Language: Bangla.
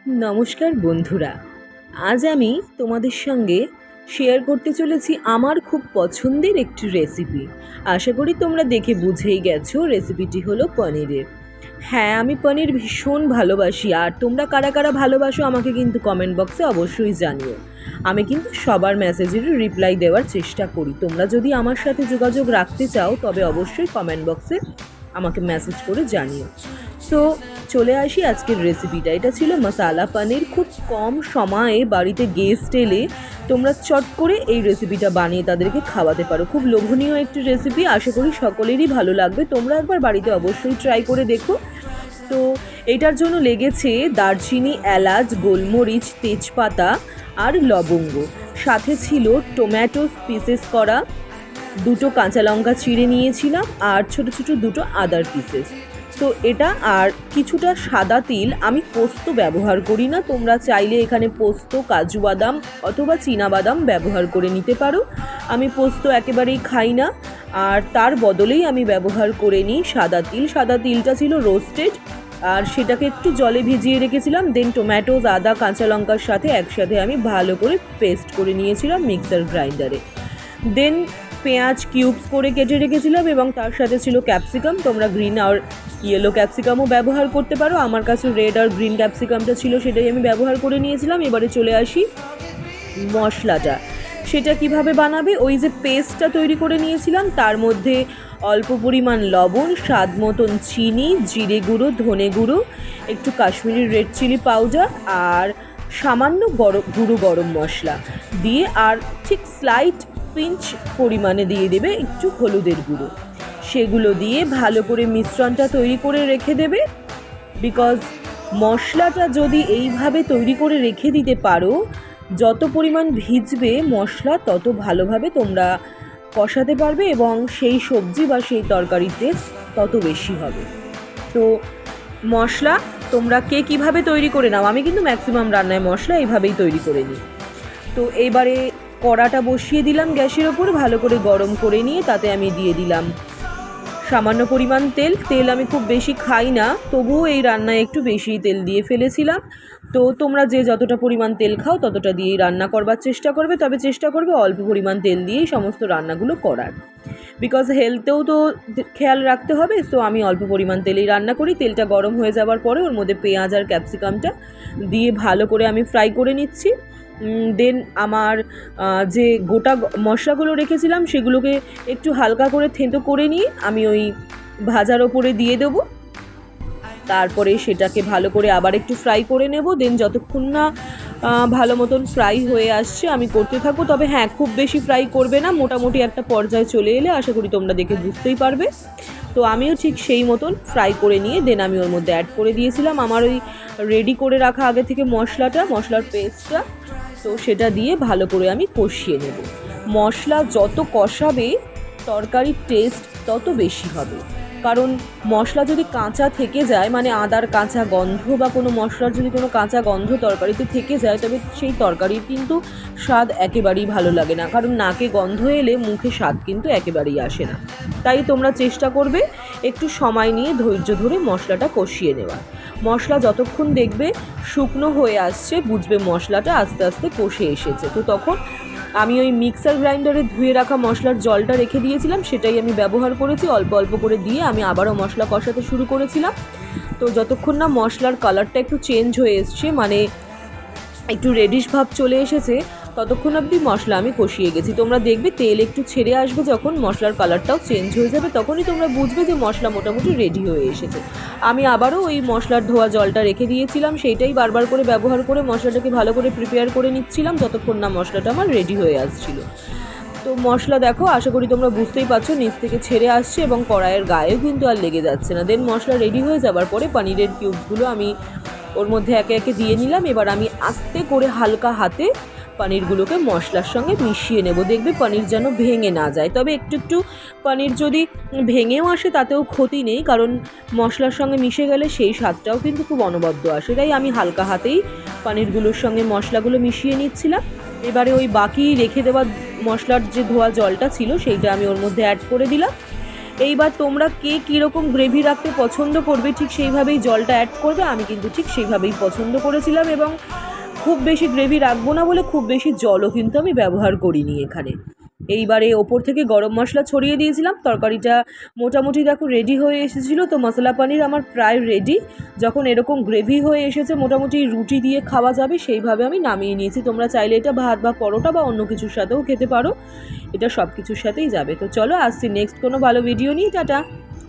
নমস্কার বন্ধুরা, আজ আমি তোমাদের সঙ্গে শেয়ার করতে চলেছি আমার খুব পছন্দের একটি রেসিপি। আশা করি তোমরা দেখে বুঝেই গেছো রেসিপিটি হলো পনিরের। হ্যাঁ, আমি পনির ভীষণ ভালোবাসি, আর তোমরা কারা কারা ভালোবাসো আমাকে কিন্তু কমেন্ট বক্সে অবশ্যই জানিও। আমি কিন্তু সবার মেসেজের রিপ্লাই দেওয়ার চেষ্টা করি। তোমরা যদি আমার সাথে যোগাযোগ রাখতে চাও তবে অবশ্যই কমেন্ট বক্সে আমাকে মেসেজ করে জানিও। সো চলে আসি আজকের রেসিপিটা। এটা ছিল মশালা পনির। খুব কম সময়ে বাড়িতে গেস্ট এলে তোমরা চট করে এই রেসিপিটা বানিয়ে তাদেরকে খাওয়াতে পারো। খুব লোভনীয় একটি রেসিপি, আশা করি সকলেরই ভালো লাগবে। তোমরা একবার বাড়িতে অবশ্যই ট্রাই করে দেখো। তো এটার জন্য লেগেছে দারচিনি, এলাচ, গোলমরিচ, তেজপাতা আর লবঙ্গ। সাথে ছিল টমেটো পিসেস করা, দুটো কাঁচা লঙ্কা চিড়ে নিয়েছিলাম, আর ছোট ছোট দুটো আদার পিসেস। তো এটা আর কিছুটা সাদা তিল। আমি পোস্ত ব্যবহার করি না, তোমরা চাইলে এখানে পোস্ত, কাজু বাদাম অথবা চীনা বাদাম ব্যবহার করে নিতে পারো। আমি পোস্ত একেবারেই খাই না, আর তার বদলেই আমি ব্যবহার করে নিই সাদা তিল। সাদা তিলটা ছিল রোস্টেড, আর সেটাকে একটু জলে ভিজিয়ে রেখেছিলাম। দেন টমেটোজ, আদা, কাঁচা লঙ্কার সাথে একসাথে আমি ভালো করে পেস্ট করে নিয়েছিলাম মিক্সার গ্রাইন্ডারে। দেন পেঁয়াজ কিউবস করে কেটে রেখেছিলাম, এবং তার সাথে ছিল ক্যাপসিকাম। তোমরা গ্রিন আর ইয়েলো ক্যাপসিকামও ব্যবহার করতে পারো। আমার কাছে রেড আর গ্রিন ক্যাপসিকামটা ছিল, সেটাই আমি ব্যবহার করে নিয়েছিলাম। এবারে চলে আসি মশলাটা। সেটা কিভাবে বানাবে, ওই যে পেস্টটা তৈরি করে নিয়েছিলাম তার মধ্যে অল্প পরিমাণ লবণ, স্বাদ মতন চিনি, জিরে গুঁড়ো, ধনে গুঁড়ো, একটু কাশ্মীরি রেড চিলি পাউডার আর সামান্য গুঁড়ো গরম মশলা দিয়ে, আর ঠিক স্লাইট পিঞ্চ পরিমাণে দিয়ে দেবে একটু হলুদের গুঁড়ো। সেগুলো দিয়ে ভালো করে মিশ্রণটা তৈরি করে রেখে দেবে। বিকজ মশলাটা যদি এইভাবে তৈরি করে রেখে দিতে পারো, যত পরিমাণ ভিজবে মশলা তত ভালোভাবে তোমরা কষাতে পারবে, এবং সেই সবজি বা সেই তরকারির টেস্ট তত বেশি হবে। তো মশলা তোমরা কে কীভাবে তৈরি করে নাও, আমি কিন্তু ম্যাক্সিমাম রান্নায় মশলা এইভাবেই তৈরি করে নিই। তো এইবারে কড়াটা বসিয়ে দিলাম গ্যাসের ওপর, ভালো করে গরম করে নিয়ে তাতে আমি দিয়ে দিলাম সামান্য পরিমাণ তেল। তেল আমি খুব বেশি খাই না, তবুও এই রান্নায় একটু বেশি তেল দিয়ে ফেলেছিলাম। তো তোমরা যে যতটা পরিমাণ তেল খাও ততটা দিয়েই রান্না করবার চেষ্টা করবে, তবে চেষ্টা করবে অল্প পরিমাণ তেল দিয়েই সমস্ত রান্নাগুলো করার। বিকজ হেলথেও তো খেয়াল রাখতে হবে। সো আমি অল্প পরিমাণ তেলেই রান্না করি। তেলটা গরম হয়ে যাওয়ার পরে ওর মধ্যে পেঁয়াজ আর ক্যাপসিকামটা দিয়ে ভালো করে আমি ফ্রাই করে নিচ্ছি। দেন আমার যে গোটা মশলাগুলো রেখেছিলাম সেগুলোকে একটু হালকা করে থেঁতো করে নিয়ে আমি ওই ভাজার ওপরে দিয়ে দেবো। তারপরে সেটাকে ভালো করে আবার একটু ফ্রাই করে নেব। দেন যতক্ষণ না ভালো মতন ফ্রাই হয়ে আসছে আমি করতে থাকবো। তবে হ্যাঁ, খুব বেশি ফ্রাই করবে না, মোটামুটি একটা পর্যায়ে চলে এলে আশা করি তোমরা দেখে বুঝতেই পারবে। তো আমিও ঠিক সেই মতন ফ্রাই করে নিয়ে দেন আমি ওর মধ্যে অ্যাড করে দিয়েছিলাম আমার ওই রেডি করে রাখা আগে থেকে মশলার পেস্টটা। তো সেটা দিয়ে ভালো করে আমি কষিয়ে নেব। মশলা যত কষাবে তরকারির টেস্ট তত বেশি হবে। কারণ মশলা যদি কাঁচা থেকে যায়, মানে আদার কাঁচা গন্ধ বা কোনো মশলার যদি কোনো কাঁচা গন্ধ তরকারিতে থেকে যায়, তবে সেই তরকারির কিন্তু স্বাদ একেবারেই ভালো লাগে না। কারণ নাকে গন্ধ এলে মুখে স্বাদ কিন্তু একেবারেই আসে না। তাই তোমরা চেষ্টা করবে একটু সময় নিয়ে ধৈর্য ধরে মশলাটা কষিয়ে নেওয়ার। মশলা যতক্ষণ দেখবে শুকনো হয়ে আসছে, বুঝবে মশলাটা আস্তে আস্তে কষে এসেছে। তো তখন আমি ওই মিক্সার গ্রাইন্ডারে ধুয়ে রাখা মশলার জলটা রেখে দিয়েছিলাম, সেটাই আমি ব্যবহার করেছি। অল্প অল্প করে দিয়ে আমি আবারও মশলা কষাতে শুরু করেছিলাম। তো যতক্ষণ না মশলার কালারটা একটু চেঞ্জ হয়ে এসছে, মানে একটু রেডিশ ভাব চলে এসেছে, ততক্ষণ অবধি মশলা আমি কষিয়ে গেছি। তোমরা দেখবে তেল একটু ছেড়ে আসবে যখন, মশলার কালারটাও চেঞ্জ হয়ে যাবে, তখনই তোমরা বুঝবে যে মশলা মোটামুটি রেডি হয়ে এসেছে। আমি আবারও ওই মশলার ধোয়া জলটা রেখে দিয়েছিলাম, সেইটাই বারবার করে ব্যবহার করে মশলাটাকে ভালো করে প্রিপেয়ার করে নিচ্ছিলাম যতক্ষণ না মশলাটা আমার রেডি হয়ে আসছিলো। তো মশলা দেখো, আশা করি তোমরা বুঝতেই পারছো, নিচ থেকে ছেড়ে আসছে এবং কড়াইয়ের গায়েও কিন্তু আর লেগে যাচ্ছে না। দেন মশলা রেডি হয়ে যাবার পরে পনিরের কিউবসগুলো আমি ওর মধ্যে একে একে দিয়ে নিলাম। এবার আমি আস্তে করে হালকা হাতে পনিরগুলোকে মশলার সঙ্গে মিশিয়ে নেব। দেখবে পনির যেন ভেঙে না যায়। তবে একটু একটু পনির যদি ভেঙেও আসে তাতেও ক্ষতি নেই, কারণ মশলার সঙ্গে মিশে গেলে সেই স্বাদটাও কিন্তু খুব অনবদ্য আসে। তাই আমি হালকা হাতেই পনিরগুলোর সঙ্গে মশলাগুলো মিশিয়ে নিচ্ছিলাম। এবারে ওই বাকি রেখে দেওয়া মশলার যে ধোয়া জলটা ছিল সেইটা আমি ওর মধ্যে অ্যাড করে দিলাম। এইবার তোমরা কে কীরকম গ্রেভি রাখতে পছন্দ করবে ঠিক সেইভাবেই জলটা অ্যাড করবে। আমি কিন্তু ঠিক সেইভাবেই পছন্দ করেছিলাম এবং খুব বেশি গ্রেভি রাখবো না বলে খুব বেশি জলও কিন্তু আমি ব্যবহার করিনি এখানে। এইবারে ওপর থেকে গরম মশলা ছড়িয়ে দিয়েছিলাম। তরকারিটা মোটামুটি দেখো রেডি হয়ে এসেছিলো। তো মশলা পনির আমার প্রায় রেডি। যখন এরকম গ্রেভি হয়ে এসেছে মোটামুটি রুটি দিয়ে খাওয়া যাবে সেইভাবে আমি নামিয়ে নিয়েছি। তোমরা চাইলে এটা ভাত বা পরোটা বা অন্য কিছুর সাথেও খেতে পারো, এটা সব কিছুর সাথেই যাবে। তো চলো আসছি নেক্সট কোনো ভালো ভিডিও নিয়ে, টাটা।